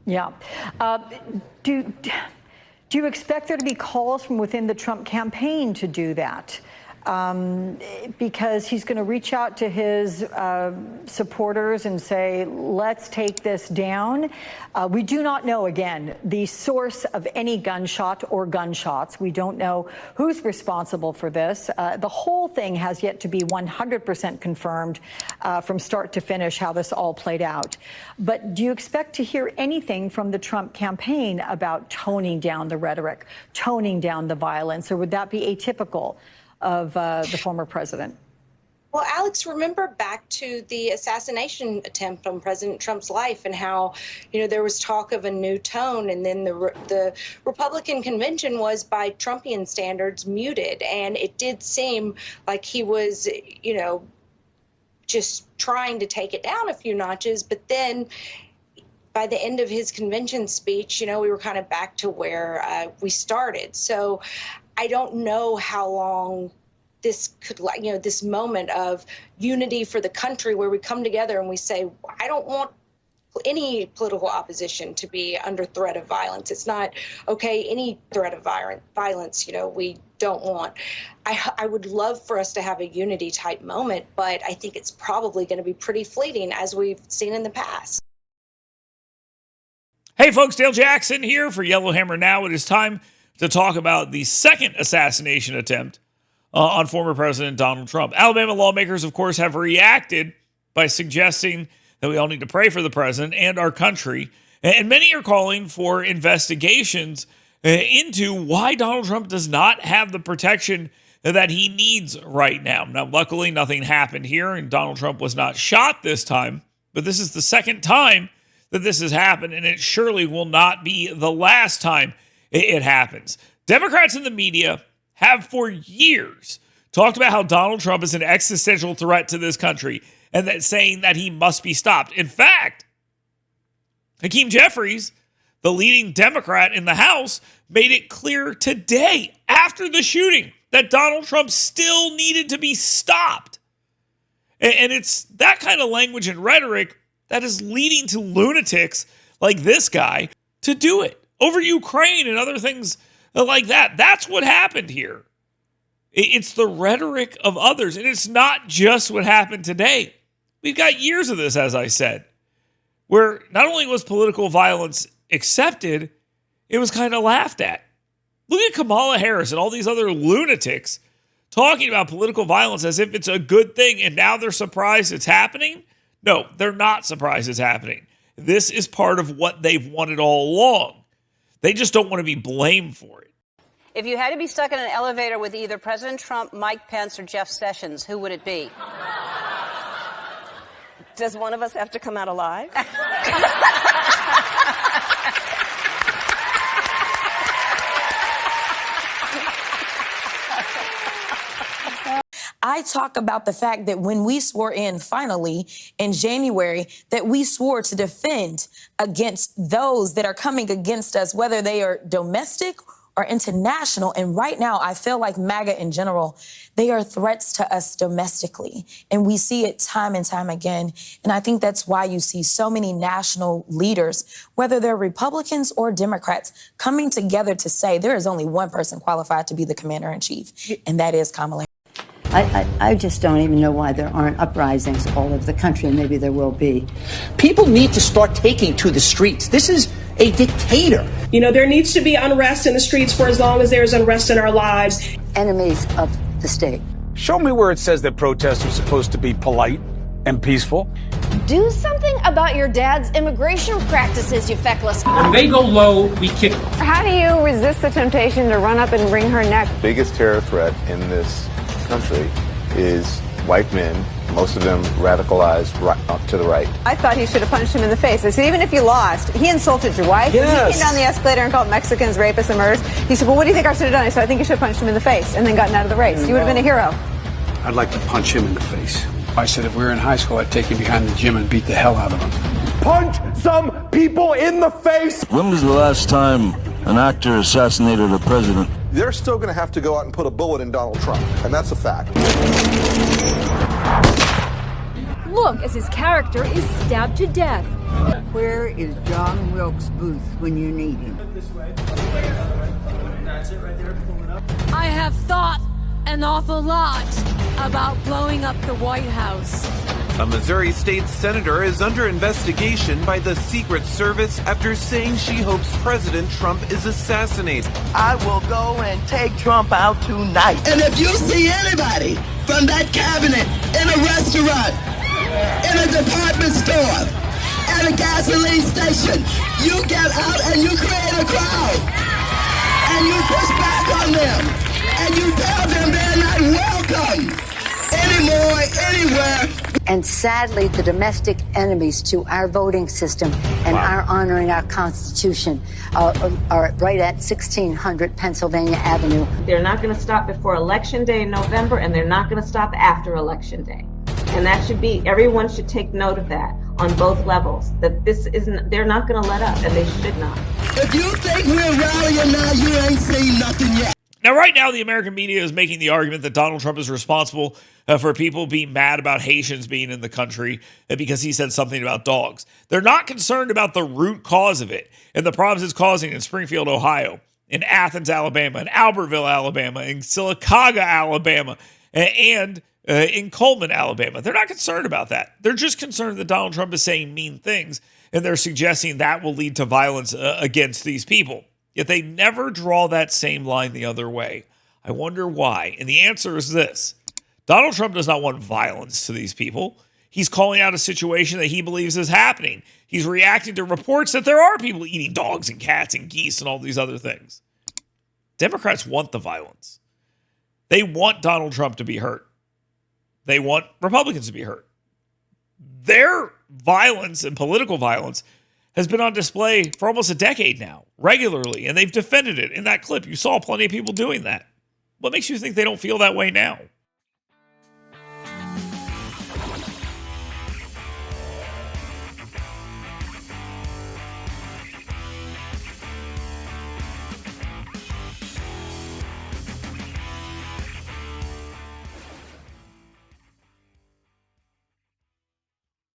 Yeah. Do you expect there to be calls from within the Trump campaign to do that? Because he's going to reach out to his supporters and say, let's take this down. We do not know, again, the source of any gunshot or gunshots. We don't know who's responsible for this. The whole thing has yet to be 100% confirmed from start to finish how this all played out. But do you expect to hear anything from the Trump campaign about toning down the rhetoric, toning down the violence, or would that be atypical of the former president? Well, Alex, remember back to the assassination attempt on President Trump's life and how, there was talk of a new tone, and then the Republican convention was, by Trumpian standards, muted. And it did seem like he was, just trying to take it down a few notches. But then by the end of his convention speech, we were kind of back to where we started. So I don't know how long this could, this moment of unity for the country where we come together and we say, I don't want any political opposition to be under threat of violence. It's not okay, any threat of violence, we don't want. I would love for us to have a unity type moment, but I think it's probably going to be pretty fleeting, as we've seen in the past. Hey folks, Dale Jackson here for Yellowhammer Now. It is time to talk about the second assassination attempt on former President Donald Trump. Alabama lawmakers, of course, have reacted by suggesting that we all need to pray for the president and our country. And many are calling for investigations into why Donald Trump does not have the protection that he needs right now. Now, luckily, nothing happened here, and Donald Trump was not shot this time. But this is the second time that this has happened, and it surely will not be the last time it happens. Democrats in the media have for years talked about how Donald Trump is an existential threat to this country and that saying that he must be stopped. In fact, Hakeem Jeffries, the leading Democrat in the House, made it clear today after the shooting that Donald Trump still needed to be stopped. And it's that kind of language and rhetoric that is leading to lunatics like this guy to do it over Ukraine and other things like that. That's what happened here. It's the rhetoric of others. And it's not just what happened today. We've got years of this, as I said, where not only was political violence accepted, it was kind of laughed at. Look at Kamala Harris and all these other lunatics talking about political violence as if it's a good thing, and now they're surprised it's happening. No, they're not surprised it's happening. This is part of what they've wanted all along. They just don't want to be blamed for it. If you had to be stuck in an elevator with either President Trump, Mike Pence, or Jeff Sessions, who would it be? Does one of us have to come out alive? I talk about the fact that when we swore in finally in January, that we swore to defend against those that are coming against us, whether they are domestic or international. And right now, I feel like MAGA in general, they are threats to us domestically. And we see it time and time again. And I think that's why you see so many national leaders, whether they're Republicans or Democrats, coming together to say there is only one person qualified to be the commander in chief, and that is Kamala Harris. I just don't even know why there aren't uprisings all over the country, and maybe there will be. People need to start taking to the streets. This is a dictator. There needs to be unrest in the streets for as long as there's unrest in our lives. Enemies of the state. Show me where it says that protests are supposed to be polite and peaceful. Do something about your dad's immigration practices, you feckless. When they go low, we kick them. How do you resist the temptation to run up and wring her neck? The biggest terror threat in this country is white men, most of them radicalized right up to the right. I thought he should have punched him in the face. I said, even if you lost, he insulted your wife. Yes. He came down the escalator and called Mexicans rapists and murderers. He said, well, what do you think I should have done? I said, I think you should have punched him in the face and then gotten out of the race. You would have been a hero. I'd like to punch him in the face. I said if we were in high school, I'd take him behind the gym and beat the hell out of him. Punch some people in the face! When was the last time an actor assassinated a president? They're still going to have to go out and put a bullet in Donald Trump, and that's a fact. Look as his character is stabbed to death. Where is John Wilkes Booth when you need him? I have thought an awful lot about blowing up the White House. A Missouri state senator is under investigation by the Secret Service after saying she hopes President Trump is assassinated. I will go and take Trump out tonight. And if you see anybody from that cabinet in a restaurant, in a department store, at a gasoline station, you get out and you create a crowd. And you push back on them. And you tell them they're not welcome anymore, anywhere. And sadly, the domestic enemies to our voting system and our honoring our Constitution are right at 1600 Pennsylvania Avenue. They're not going to stop before Election Day in November, and they're not going to stop after Election Day. And that should be, everyone should take note of that on both levels, that this isn't, they're not going to let up, and they should not. If you think we're rallying now, you ain't seen nothing yet. Now, right now, the American media is making the argument that Donald Trump is responsible for people being mad about Haitians being in the country because he said something about dogs. They're not concerned about the root cause of it and the problems it's causing in Springfield, Ohio, in Athens, Alabama, in Albertville, Alabama, in Sylacauga, Alabama, and in Coleman, Alabama. They're not concerned about that. They're just concerned that Donald Trump is saying mean things, and they're suggesting that will lead to violence against these people. Yet they never draw that same line the other way. I wonder why. And the answer is this. Donald Trump does not want violence to these people. He's calling out a situation that he believes is happening. He's reacting to reports that there are people eating dogs and cats and geese and all these other things. Democrats want the violence. They want Donald Trump to be hurt. They want Republicans to be hurt. Their violence and political violence has been on display for almost a decade now, regularly, and they've defended it. In that clip, you saw plenty of people doing that. What makes you think they don't feel that way now?